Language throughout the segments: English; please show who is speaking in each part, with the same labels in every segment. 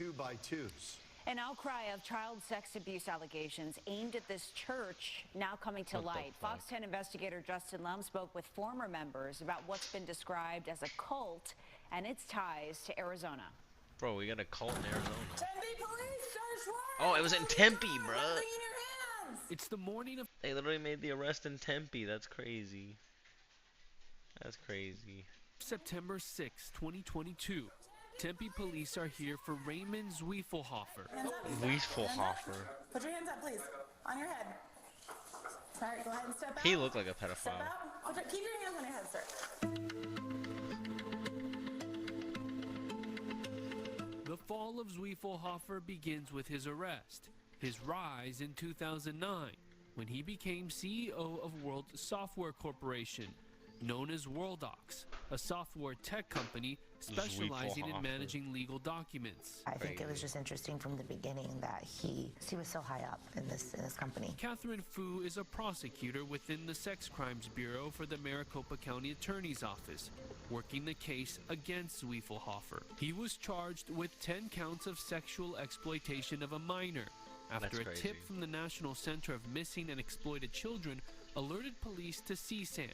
Speaker 1: 2x2s.
Speaker 2: An outcry of child sex abuse allegations aimed at this church now coming to light. Fox 10 investigator Justin Lum spoke with former members about what's been described as a cult and its ties to Arizona.
Speaker 3: Bro, we got a cult in Arizona.
Speaker 4: Tempe police, search warrant!
Speaker 3: Oh, it was in Tempe, bro.
Speaker 5: It's the morning of...
Speaker 3: They literally made the arrest in Tempe. That's crazy. That's crazy.
Speaker 5: September 6, 2022. Tempe police are here for Raymond Zwiefelhofer.
Speaker 3: Zwiefelhofer.
Speaker 4: Put your hands up, please. On your head. All right, go ahead and step out.
Speaker 3: He looked like a
Speaker 4: Step
Speaker 3: pedophile.
Speaker 4: out. Keep your hands on your head, sir.
Speaker 5: The fall of Zwiefelhofer begins with his arrest, his rise in 2009, when he became CEO of World Software Corporation, known as Worldox, a software tech company specializing in managing legal documents.
Speaker 6: I think it was just interesting from the beginning that he was so high up in this company.
Speaker 5: Catherine Fu is a prosecutor within the Sex Crimes Bureau for the Maricopa County Attorney's Office, working the case against Zwiefelhofer. He was charged with 10 counts of sexual exploitation of a minor after a tip from the National Center of Missing and Exploited Children alerted police to CSAM,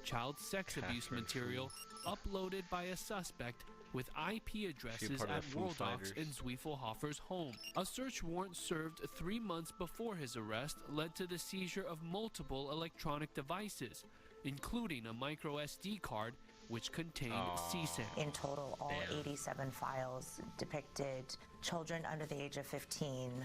Speaker 5: child sex abuse material uploaded by a suspect with IP addresses at Worldox in Zwiefelhofer's home. A search warrant served 3 months before his arrest led to the seizure of multiple electronic devices, including a micro SD card which contained CSAM.
Speaker 6: In total, all 87 files depicted children under the age of 15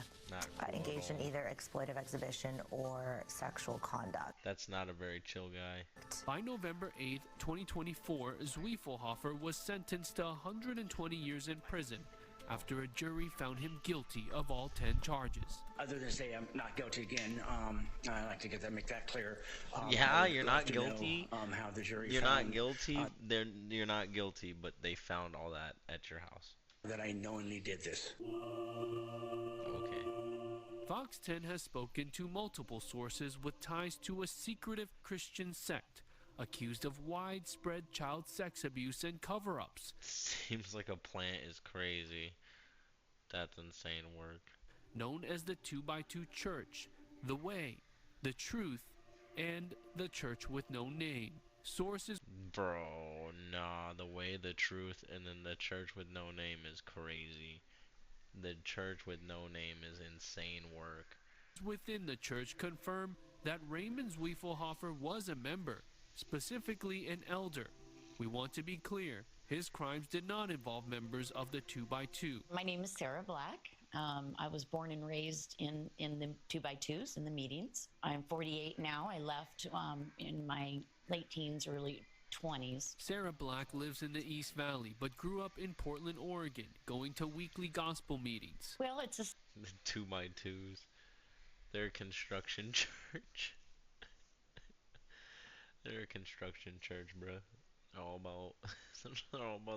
Speaker 6: engaged in either exploitive exhibition or sexual conduct.
Speaker 3: That's not a very chill guy.
Speaker 5: By November 8, 2024, Zwiefelhofer was sentenced to 120 years in prison after a jury found him guilty of all 10 charges.
Speaker 7: Other than say I'm not guilty again, I like to make that clear.
Speaker 3: Yeah, you're not guilty.
Speaker 7: How the jury
Speaker 3: you're
Speaker 7: found,
Speaker 3: not guilty. You're not guilty, but they found all that at your house.
Speaker 7: That I knowingly did this.
Speaker 3: Okay.
Speaker 5: Fox 10 has spoken to multiple sources with ties to a secretive Christian sect accused of widespread child sex abuse and cover-ups.
Speaker 3: Seems like a plant is crazy. That's insane work.
Speaker 5: Known as the 2x2 Church, the Way, the Truth, and the Church with No Name. Sources...
Speaker 3: Bro, nah, the Way, the Truth, and then the Church with No Name is crazy. The Church with No Name is insane work.
Speaker 5: Within the church confirm that Raymond Zwiefelhofer was a member, specifically an elder. We want to be clear, his crimes did not involve members of the 2x2.
Speaker 8: My name is Sarah Black. I was born and raised in the 2x2s, in the meetings. I'm 48 now. I left in my late teens, early 20s.
Speaker 5: Sarah Black lives in the East Valley, but grew up in Portland, Oregon, going to weekly gospel meetings.
Speaker 8: Well, it's a...
Speaker 3: The 2x2s. They're a construction church. They're a construction church, bruh. All about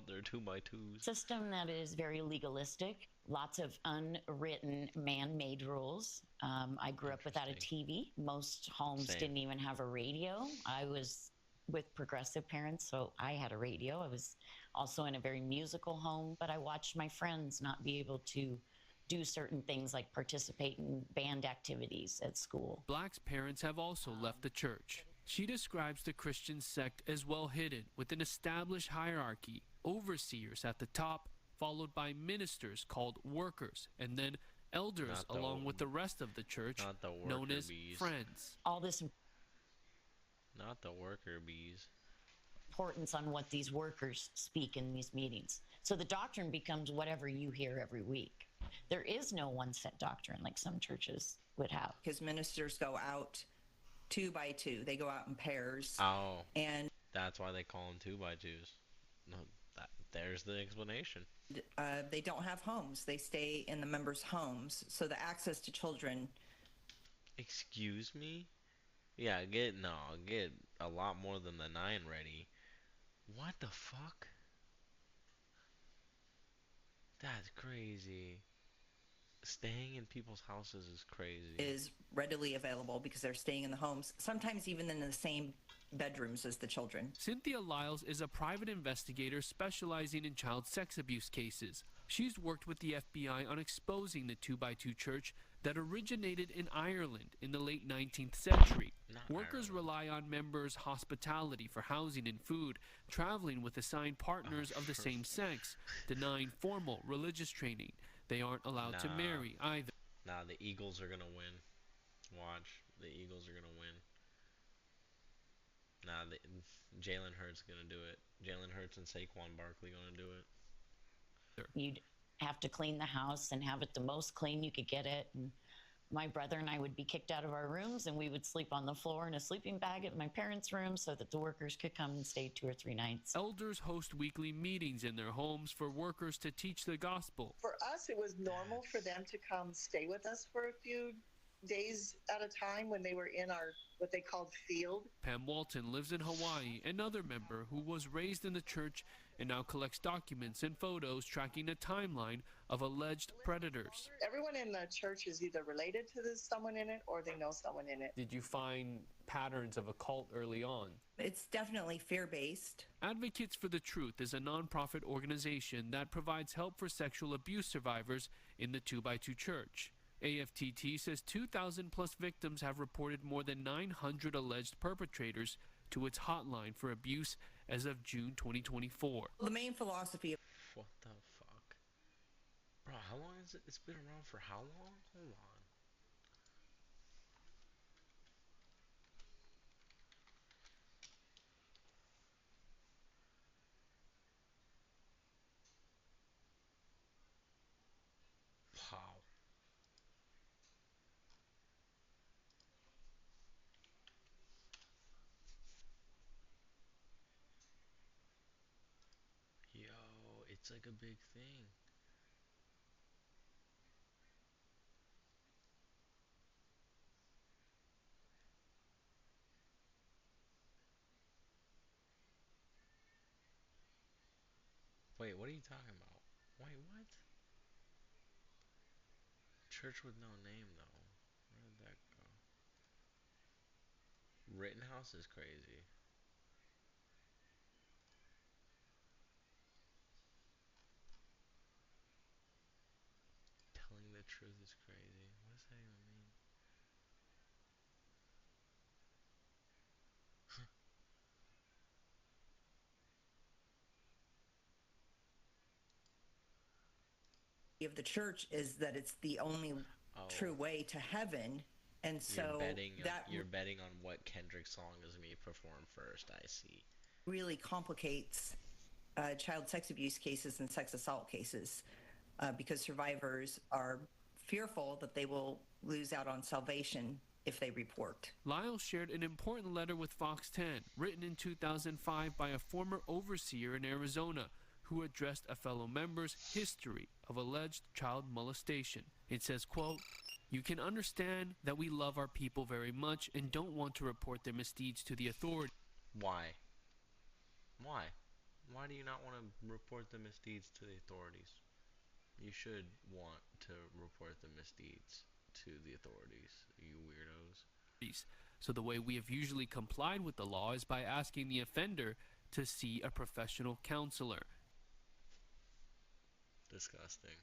Speaker 3: their 2x2s.
Speaker 8: System that is very legalistic. Lots of unwritten man-made rules. I grew up without a TV. Most homes didn't even have a radio. I was with progressive parents, so I had a radio. I was also in a very musical home, but I watched my friends not be able to do certain things like participate in band activities at school.
Speaker 5: Black's parents have also left the church. She describes the Christian sect as well hidden, with an established hierarchy, overseers at the top, followed by ministers called workers, and then elders along with the rest of the church, known as friends.
Speaker 8: All this
Speaker 3: not the worker bees.
Speaker 8: Importance on what these workers speak in these meetings. So the doctrine becomes whatever you hear every week. There is no one set doctrine like some churches would have.
Speaker 9: His ministers go out 2x2. They go out in pairs.
Speaker 3: Oh.
Speaker 9: And
Speaker 3: that's why they call them 2x2s. No, there's the explanation.
Speaker 9: They don't have homes. They stay in the members' homes. So the access to children.
Speaker 3: Excuse me? Yeah, get a lot more than the 9 ready. What the fuck? That's crazy. Staying in people's houses is crazy.
Speaker 9: Is readily available because they're staying in the homes, sometimes even in the same bedrooms as the children.
Speaker 5: Cynthia Lyles is a private investigator specializing in child sex abuse cases. She's worked with the FBI on exposing the 2x2 church that originated in Ireland in the late 19th century. Workers rely on members' hospitality for housing and food, traveling with assigned partners of the same sex, denying formal religious training. They aren't allowed to marry either.
Speaker 3: Nah, the Eagles are gonna win. Watch, the Eagles are gonna win. Nah, Jalen Hurts gonna do it. Jalen Hurts and Saquon Barkley gonna do it.
Speaker 8: You'd have to clean the house and have it the most clean you could get it. And my brother and I would be kicked out of our rooms, and we would sleep on the floor in a sleeping bag at my parents' room so that the workers could come and stay 2 or 3 nights.
Speaker 5: Elders host weekly meetings in their homes for workers to teach the gospel.
Speaker 1: For us, it was normal for them to come stay with us for a few days at a time when they were in our what they called field.
Speaker 5: Pam Walton lives in Hawaii, another member who was raised in the church and now collects documents and photos tracking a timeline of alleged predators.
Speaker 1: Everyone in the church is either related to someone in it or they know someone in it.
Speaker 5: Did you find patterns of a cult early on?
Speaker 9: It's definitely fear-based.
Speaker 5: Advocates for the Truth is a nonprofit organization that provides help for sexual abuse survivors in the 2x2 church. AFTT says 2,000 plus victims have reported more than 900 alleged perpetrators to its hotline for abuse as of June 2024.
Speaker 9: The main philosophy of
Speaker 3: What the fuck? Bro, how long is it? It's been around for how long? Hold on. Wow. Yo, it's like a big thing. Wait, what are you talking about? Wait, what? Church with no name, though. Where did that go? Rittenhouse is crazy. Telling the truth is crazy. What does that even mean?
Speaker 9: the church is that it's the only true way to heaven, and so
Speaker 3: you're betting on what Kendrick song is going to be performed first. I see.
Speaker 9: Really complicates child sex abuse cases and sex assault cases because survivors are fearful that they will lose out on salvation if they report.
Speaker 5: Lyle shared an important letter with Fox 10, written in 2005 by a former overseer in Arizona, who addressed a fellow member's history of alleged child molestation. It says, quote, "You can understand that we love our people very much and don't want to report their misdeeds to the authorities."
Speaker 3: Why? Why? Why do you not want to report the misdeeds to the authorities? You should want to report the misdeeds to the authorities, you weirdos.
Speaker 5: So the way we have usually complied with the law is by asking the offender to see a professional counselor.
Speaker 3: Disgusting.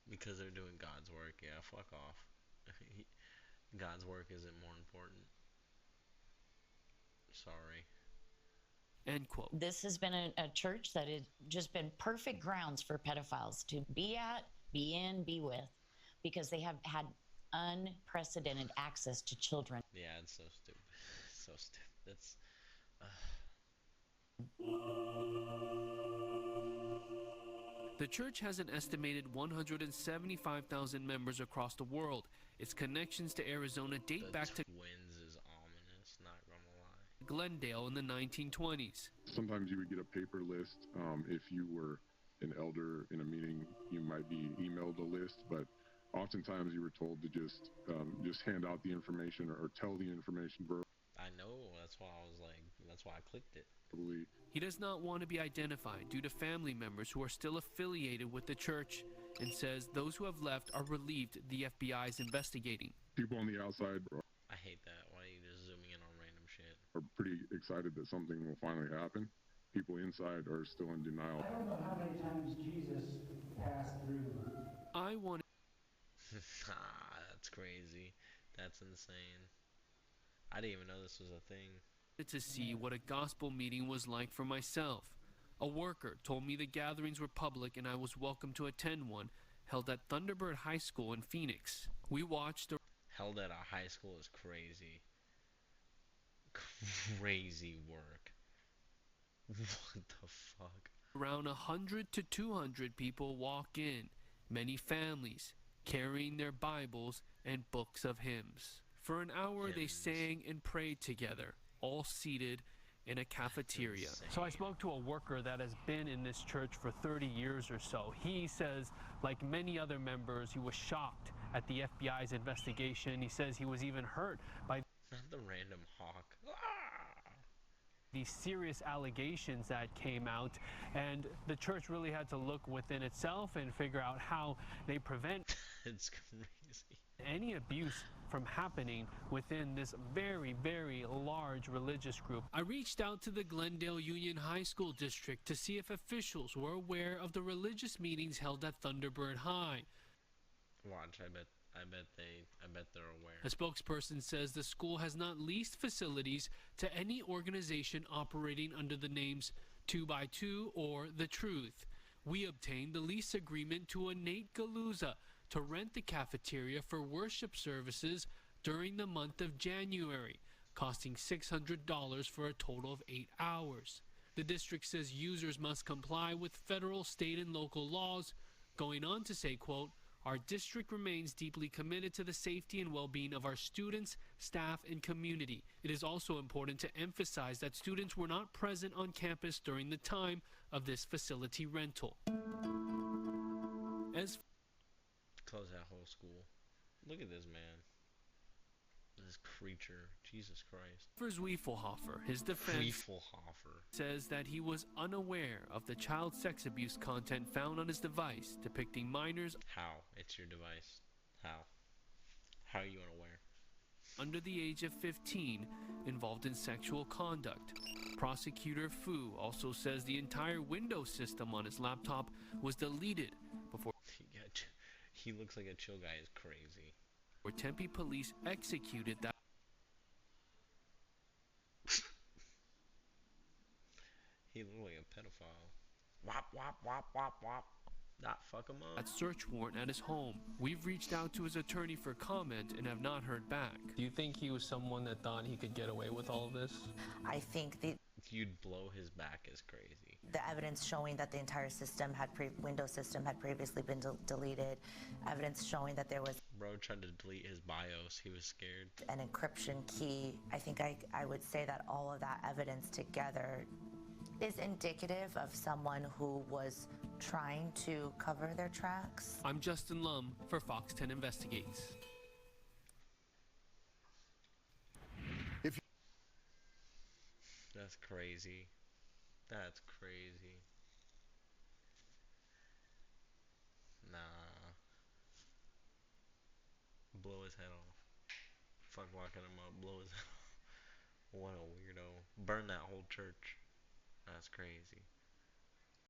Speaker 3: Because they're doing God's work. Yeah, fuck off. God's work isn't more important. Sorry.
Speaker 5: End quote.
Speaker 8: This has been a church that has just been perfect grounds for pedophiles to be at, be in, be with, because they have had unprecedented access to children.
Speaker 3: Yeah, it's so stupid. So stupid. That's...
Speaker 5: The church has an estimated 175,000 members across the world. Its connections to Arizona date back to
Speaker 3: Twins is ominous, not gonna lie.
Speaker 5: Glendale in the 1920s.
Speaker 10: Sometimes you would get a paper list. If you were an elder in a meeting, you might be emailed a list, but oftentimes you were told to just hand out the information or tell the information verbally.
Speaker 3: I know, that's why I was like, that's why I clicked it.
Speaker 5: He does not want to be identified due to family members who are still affiliated with the church, and says those who have left are relieved the FBI is investigating.
Speaker 10: People on the outside
Speaker 3: I hate that. Why are you just zooming in on random shit?
Speaker 10: are pretty excited that something will finally happen. people inside are still in denial.
Speaker 11: I don't know how many times Jesus passed through.
Speaker 5: I want.
Speaker 3: That's crazy. That's insane. I didn't even know this was a thing.
Speaker 5: To see what a gospel meeting was like for myself. A worker told me the gatherings were public and I was welcome to attend one held at Thunderbird High School in Phoenix. We watched
Speaker 3: held at a high school is crazy. Crazy work. What the fuck?
Speaker 5: Around 100 to 200 people walk in, many families carrying their Bibles and books of hymns. For an hour they sang and prayed together, all seated in a cafeteria. So I spoke to a worker that has been in this church for 30 years or so. He says, like many other members, he was shocked at the FBI's investigation. He says he was even hurt by
Speaker 3: not the random hawk.
Speaker 5: These serious allegations that came out, and the church really had to look within itself and figure out how they prevent
Speaker 3: it's crazy.
Speaker 5: Any abuse from happening within this very, very large religious group. I reached out to the Glendale Union High School District to see if officials were aware of the religious meetings held at Thunderbird High.
Speaker 3: Watch, I bet they're aware.
Speaker 5: A spokesperson says the school has not leased facilities to any organization operating under the names 2x2 or The Truth. We obtained the lease agreement to a Nate Galuza to rent the cafeteria for worship services during the month of January, costing $600 for a total of 8 hours. The district says users must comply with federal, state, and local laws, going on to say, quote, "Our district remains deeply committed to the safety and well-being of our students, staff, and community. It is also important to emphasize that students were not present on campus during the time of this facility rental." As
Speaker 3: close that whole school. Look at this man. This creature. Jesus Christ.
Speaker 5: For Zwiefelhofer, his defense says that he was unaware of the child sex abuse content found on his device depicting minors.
Speaker 3: How? It's your device. How? How are you unaware?
Speaker 5: Under the age of 15 involved in sexual conduct. Prosecutor Fu also says the entire Windows system on his laptop was deleted before.
Speaker 3: He looks like a chill guy is crazy.
Speaker 5: Where Tempe police executed that.
Speaker 3: He looked like a pedophile. Wop, wop, wop, wop, wop. Not fuck him up.
Speaker 5: That search warrant at his home. We've reached out to his attorney for comment and have not heard back. Do you think he was someone that thought he could get away with all of this?
Speaker 6: I think
Speaker 3: you'd blow his back is crazy.
Speaker 6: The evidence showing that the entire system Windows system had previously been deleted, evidence showing that there was.
Speaker 3: Bro tried to delete his BIOS. He was scared.
Speaker 6: An encryption key. I think I would say that all of that evidence together is indicative of someone who was trying to cover their tracks.
Speaker 5: I'm Justin Lum for Fox 10 Investigates.
Speaker 3: That's crazy. That's crazy. Nah. Blow his head off. Fuck locking him up. Blow his head off. What a weirdo. Burn that whole church. That's crazy.